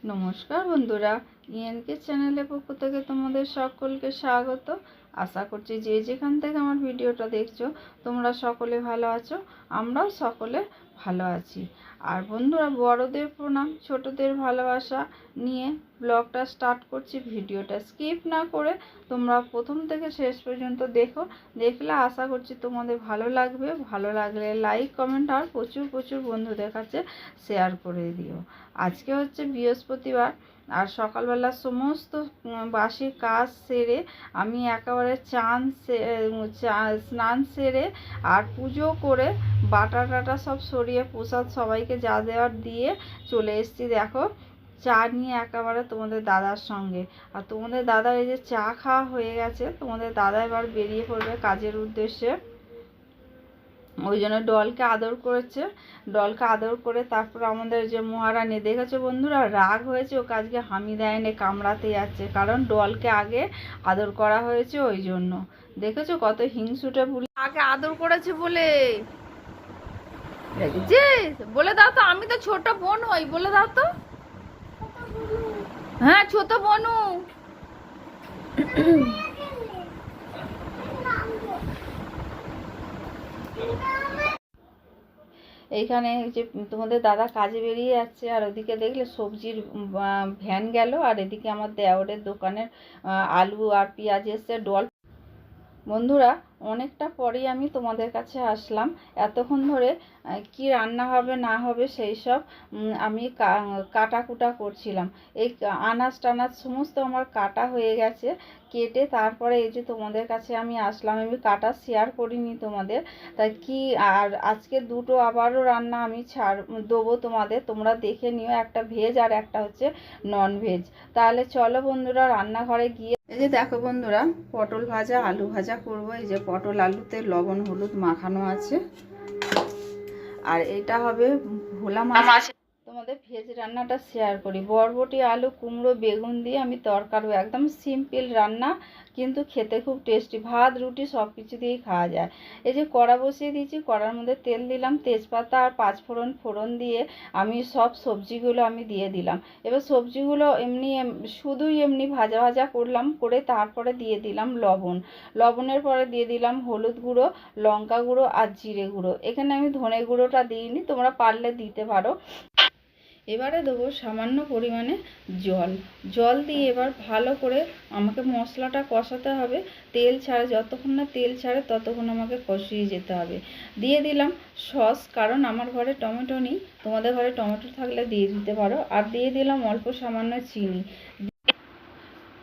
নমস্কার বন্ধুরা, ইএনকে চ্যানেলের পক্ষ থেকে তোমাদের সকলকে স্বাগত। আশা করছি যে যেখান থেকে আমার ভিডিওটা দেখছো তোমরা সকলে ভালো আছো, আমরাও সকলে ভালো আছি। আর বন্ধুরা, বড়দের প্রণাম, ছোটদের ভালোবাসা নিয়ে ব্লগটা স্টার্ট করছি। ভিডিওটা স্কিপ না করে তোমরা প্রথম থেকে শেষ পর্যন্ত দেখলে আশা করছি তোমাদের ভালো লাগবে। ভালো লাগলে লাইক, কমেন্ট আর প্রচুর প্রচুর বন্ধুদের কাছে শেয়ার করে দিও। আজকে হচ্ছে বৃহস্পতিবার, আর সকালবেলা সমস্ত বাসি কাজ সেরে আমি একেবারে স্নান সেরে আর পুজো করে বাটা টাটা সব সরিয়ে প্রসাদ সবাইকে যা দেওয়ার দিয়ে চলে এসেছি। দেখো, চা নিয়ে একেবারে তোমাদের দাদার সঙ্গে। আর তোমাদের দাদার এই যে চা খাওয়া হয়ে গেছে, তোমাদের দাদা এবার বেরিয়ে পড়বে কাজের উদ্দেশ্যে। ওই জন্য ডলকে আদর করেছে। ডলকে আদর করে তারপর আমাদের যে মহারানী, দেখেছো বন্ধুরা, রাগ হয়েছে, ওকে আজকে হামি দেয়নি, কামড়াতে যাচ্ছে, কারণ ডলকে আগে আদর করা হয়েছে ওই জন্য। দেখেছো কত হিংসুটে বুড়ি, আগে আদর করেছে বলে। বলে দাও তো, আমি তো ছোট বোন হই, বলে দাও তো। হ্যাঁ, ছোট বোনু। এইখানে যে তোমাদের দাদা কাজে বেরিয়ে যাচ্ছে, আর ওদিকে দেখলে সবজির ভ্যান গেল, আর এদিকে আমার দেওরের দোকানের আলু আর পেঁয়াজ এসছে। ডল বন্ধুরা, অনেকটা পরেই আমি তোমাদের কাছে আসলাম। এতক্ষণ ধরে কি রান্না হবে না হবে সেই সব আমি কাটাকুটা করছিলাম। এই আনাজ টানাজ সমস্ত আমার কাটা হয়ে গেছে। কেটে তারপরে এই যে তোমাদের কাছে আমি আসলাম। আমি কাটা শেয়ার করিনি তোমাদের, তাই কি। আর আজকে দুটো আবারও রান্না আমি দেবো তোমাদের, তোমরা দেখে নিও, একটা ভেজ আর একটা হচ্ছে নন ভেজ। তাহলে চলো বন্ধুরা, রান্নাঘরে গিয়ে এই যে দেখো বন্ধুরা, পটল ভাজা আলু ভাজা করবো। এই যে পটল আলুতে লবণ হলুদ মাখানো আছে, আর এটা হবে ভোলা মাছ। তোমাদের ভেজ রান্নাটা শেয়ার করি। বরবটি আলু কুমড়ো বেগুন দিয়ে আমি তরকারি, একদম সিম্পল রান্না, কিন্তু খেতে খুব টেস্টি। ভাত রুটি সব কিছু দিয়েই খাওয়া যায়। এই যে কড়া বসিয়ে দিয়েছি, কড়ার মধ্যে তেল দিলাম, তেজপাতা আর পাঁচফোড়ন দিয়ে আমি সব সবজিগুলো আমি দিয়ে দিলাম। এবার সবজিগুলো শুধুই এমনি ভাজা ভাজা করলাম, করে তারপরে দিয়ে দিলাম লবণের পরে দিয়ে দিলাম হলুদ গুঁড়ো, লঙ্কা গুঁড়ো আর জিরে গুঁড়ো। এখানে আমি ধনে গুঁড়োটা দিইনি, তোমরা পারলে দিতে পারো। এবারে দেবো সামান্য পরিমাণে জল দিয়ে এবার ভালো করে আমাকে মশলাটা কষাতে হবে। তেল ছাড়ে, যতক্ষণ না তেল ছাড়ে ততক্ষণ আমাকে কষিয়ে যেতে হবে। দিয়ে দিলাম সস, কারণ আমার ঘরে টমেটো নেই, তোমাদের ঘরে টমেটো থাকলে দিয়ে দিতে পারো। আর দিয়ে দিলাম অল্প সামান্য চিনি।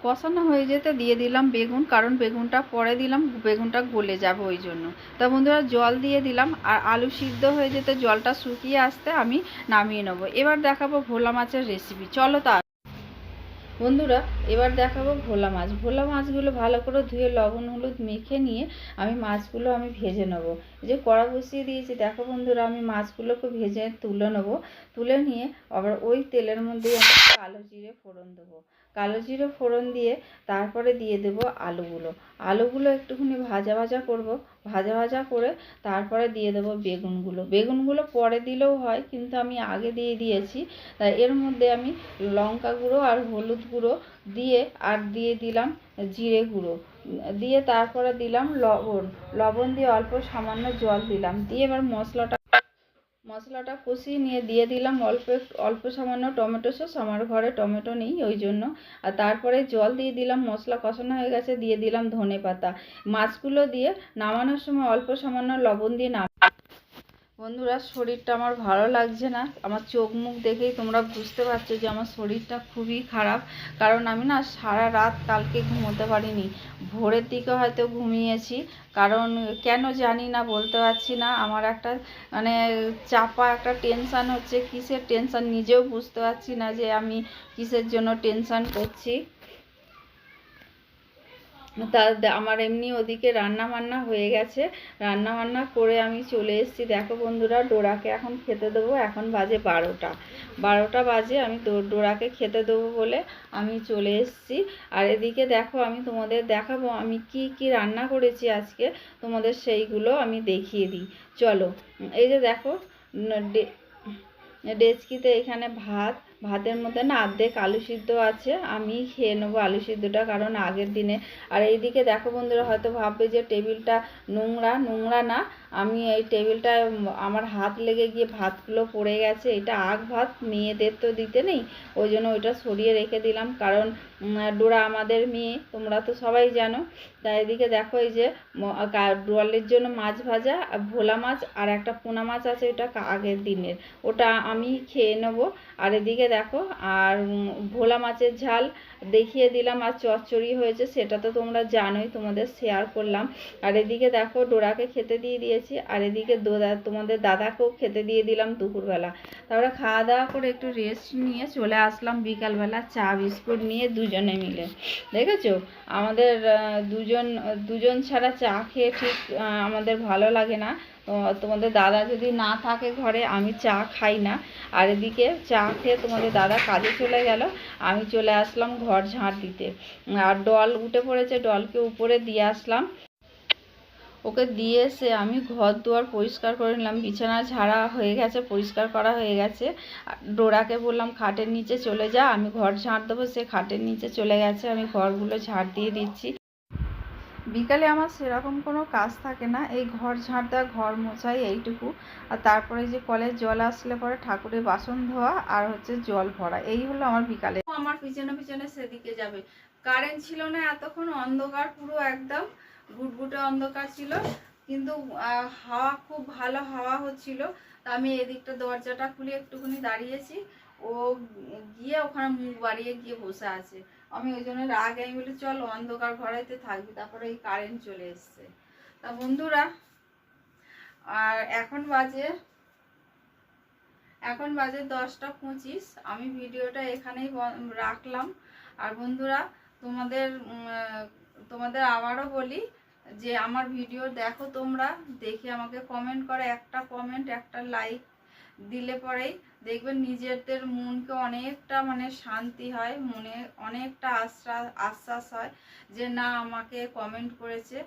কষানো হয়ে যেতে দিয়ে দিলাম বেগুন, কারণ বেগুনটা পরে দিলাম, বেগুনটা গলে যাবে ওই জন্য। তা বন্ধুরা, জল দিয়ে দিলাম, আর আলু সিদ্ধ হয়ে যেতে জলটা শুকিয়ে আসতে আমি নামিয়ে নেব। এবার দেখাবো ভোলা মাছের রেসিপি, চলো। বন্ধুরা, এবার দেখাবো ভোলা মাছগুলো ভালো করে ধুয়ে লবণ হলুদ মেখে নিয়ে মাছগুলো আমি ভেজে নেবো। এই যে কড়া বসিয়ে দিয়েছি, দেখো বন্ধুরা, আমি মাছগুলোকে ভেজে তুলে নেবো। তুলে নিয়ে আবার ওই তেলের মধ্যে আমি কালো জিরে ফোড়ন দিয়ে তারপরে দিয়ে দেবো আলুগুলো একটুখানি ভাজা ভাজা করব। ভাজা ভাজা করে তারপরে দিয়ে দেবো বেগুনগুলো পরে দিলেও হয়, কিন্তু আমি আগে দিয়ে দিয়েছি। তাই এর মধ্যে আমি লঙ্কা গুঁড়ো আর হলুদ গুঁড়ো দিয়ে, আর দিয়ে দিলাম জিরে গুঁড়ো দিয়ে, তারপরে দিলাম লবণ দিয়ে অল্প সামান্য জল দিলাম। দিয়ে এবার মশলাটা কষিয়ে নিয়ে দিয়ে দিলাম অল্প সামান্য টমেটো সস। আমার ঘরে টমেটো নেই ওই জন্য। আর তারপরে জল দিয়ে দিলাম, মশলা কষানো হয়ে গেছে, দিয়ে দিলাম ধনেপাতা। মাছগুলো দিয়ে নামানোর সময় অল্প সামান্য লবণ দিয়ে বন্ধুরা, শরীরটা আমার ভালো লাগছে না। আমার চোখ মুখ দেখেই তোমরা বুঝতে পারছো যে আমার শরীরটা খুবই খারাপ, কারণ আমি না সারা রাত কালকে ঘুমোতে পারিনি। ভোরের দিকে হয়তো ঘুমিয়েছি, কারণ কেন জানি না, বলতে পারছি না। আমার একটা চাপা একটা টেনশান হচ্ছে, কিসের টেনশান নিজেও বুঝতে পারছি না যে আমি কিসের জন্য টেনশান করছি। আমার এমনি ওদিকে রান্না বান্না হয়ে গেছে, রান্না বান্না করে আমি চলে এসেছি। দেখো বন্ধুরা, ডোরাকে এখন খেতে দেবো। এখন বাজে 12টা বাজে। আমি ডোরাকে খেতে দেবো বলে আমি চলে এসেছি। আর এদিকে দেখো, আমি তোমাদের দেখাবো আমি কি রান্না করেছি আজকে, তোমাদের সেইগুলো আমি দেখিয়ে দিই, চলো। এই যে দেখো, ডেচকিতে এখানে ভাতের মধ্যে না অর্ধেক আলু সিদ্ধ আছে, আমি খেয়ে নেবো আলু সিদ্ধটা, কারণ আগের দিনে। আর এইদিকে দেখো বন্ধুরা, হয়তো ভাববে যে টেবিলটা নোংরা, নোংরা না, আমি এই টেবিলটায় আমার হাত লেগে গিয়ে ভাতগুলো পড়ে গেছে। এটা আগ ভাত, মেয়েদের তো দিতে নেই, ওই জন্য ওইটা সরিয়ে রেখে দিলাম, কারণ ডোরা আমাদের মেয়ে, তোমরা তো সবাই জানো। তাই এদিকে দেখো এই যে ডোয়ালের জন্য মাছ ভাজা, ভোলা মাছ আর একটা পোনা মাছ আছে, ওটা আগের দিনের, ওটা আমি খেয়ে নেবো। আর এদিকে দেখো, আর ভোলা মাছের ঝাল দেখিয়ে দিলাম, আর চচ্চড়ি হয়েছে, সেটা তো তোমরা জানোই, তোমাদের শেয়ার করলাম। আর এদিকে দেখো ডোরাকে খেতে দিয়ে দিয়েছি, আর এদিকে তোমাদের দাদাকেও খেতে দিয়ে দিলাম দুপুরবেলা। তারপরে খাওয়া দাওয়া করে একটু রেস্ট নিয়ে চলে আসলাম বিকালবেলা চা বিস্কুট নিয়ে দুজনে মিলে। দেখেছো, আমাদের দুজন ছাড়া চা খেয়ে ঠিক আমাদের ভালো লাগে না। তোমাদের দাদা যদি না থাকে ঘরে, আমি চা খাই না। আর এদিকে চা খেয়ে তোমাদের দাদা কাজে চলে গেল, আমি চলে আসলাম ঘর ঝাঁট দিতে। আর ডল উঠে পড়েছে, ডলকে উপরে দিয়ে আসলাম, ওকে দিয়ে এসে আমি ঘর দুয়ার পরিষ্কার করে নিলাম, বিছানা ঝাড়া হয়ে গেছে, পরিষ্কার করা হয়ে গেছে। ডোরাকে বললাম খাটের নিচে চলে যা, আমি ঘর ঝাঁট দেবো, সে খাটের নিচে চলে গেছে, আমি ঘরগুলো ঝাঁট দিয়ে দিচ্ছি। বিকালে আমার সেরকম কোনো কাজ থাকে না, এই ঘর ঝাঁট দেওয়া, ঘর মোছাই, এইটুকু। আর তারপরে যে কলের জল আসলে পরে ঠাকুরের বাসন ধোয়া আর হচ্ছে জল ভরা, এই হলো আমার বিকালে। আমার পিছনে পিছনে সেদিকে যাবে। কারেন্ট ছিল না এতক্ষণ, অন্ধকার পুরো একদম গুটগুটে অন্ধকার ছিল, কিন্তু হাওয়া, খুব ভালো হাওয়া হচ্ছিল। তা আমি এদিকটা দরজাটা খুলে একটুখানি দাঁড়িয়েছি, ও গিয়ে ওখানে মুখ বাড়িয়ে গিয়ে বসে আছে। আমি ওই জন্য রাগে, আমি বলি চল অন্ধকার ঘরেতে থাকবি, তারপরে এই কারেন্ট চলে এসছে। তা বন্ধুরা, আর এখন বাজে 10টা 25। আমি ভিডিওটা এখানেই রাখলাম। আর বন্ধুরা, তোমাদের আবারও বলি যে আমার ভিডিও দেখো, তোমরা দেখে আমাকে কমেন্ট করো, একটা কমেন্ট, একটা লাইক দিলে পরেই দেখবেন নিজেদের মনকে অনেকটা শান্তি হয়, মনে অনেকটা আশ্বাস হয় যে না, আমাকে কমেন্ট করেছে।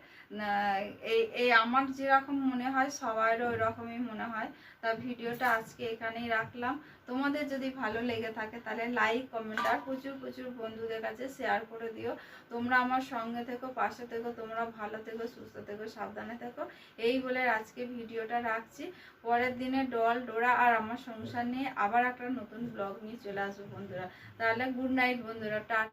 এই আমার যেরকম মনে হয় সবাইরও ওই রকমই মনে হয়। তা ভিডিওটা আজকে এখানেই রাখলাম। তোমাদের যদি ভালো লেগে থাকে তাহলে লাইক, কমেন্ট আর প্রচুর প্রচুর বন্ধুদের কাছে শেয়ার করে দিও। তোমরা আমার সঙ্গে থেকো, পাশে থেকো, তোমরা ভালো থেকো, সুস্থ থেকো, সাবধানে থেকো, এই বলে আজকে ভিডিওটা রাখছি। পরের দিনে ডোরা আর আমার সংসার নিয়ে আবার একটা নতুন ব্লগ নিয়ে চলে আসবো বন্ধুরা। তাহলে গুড নাইট বন্ধুরা, টাটা।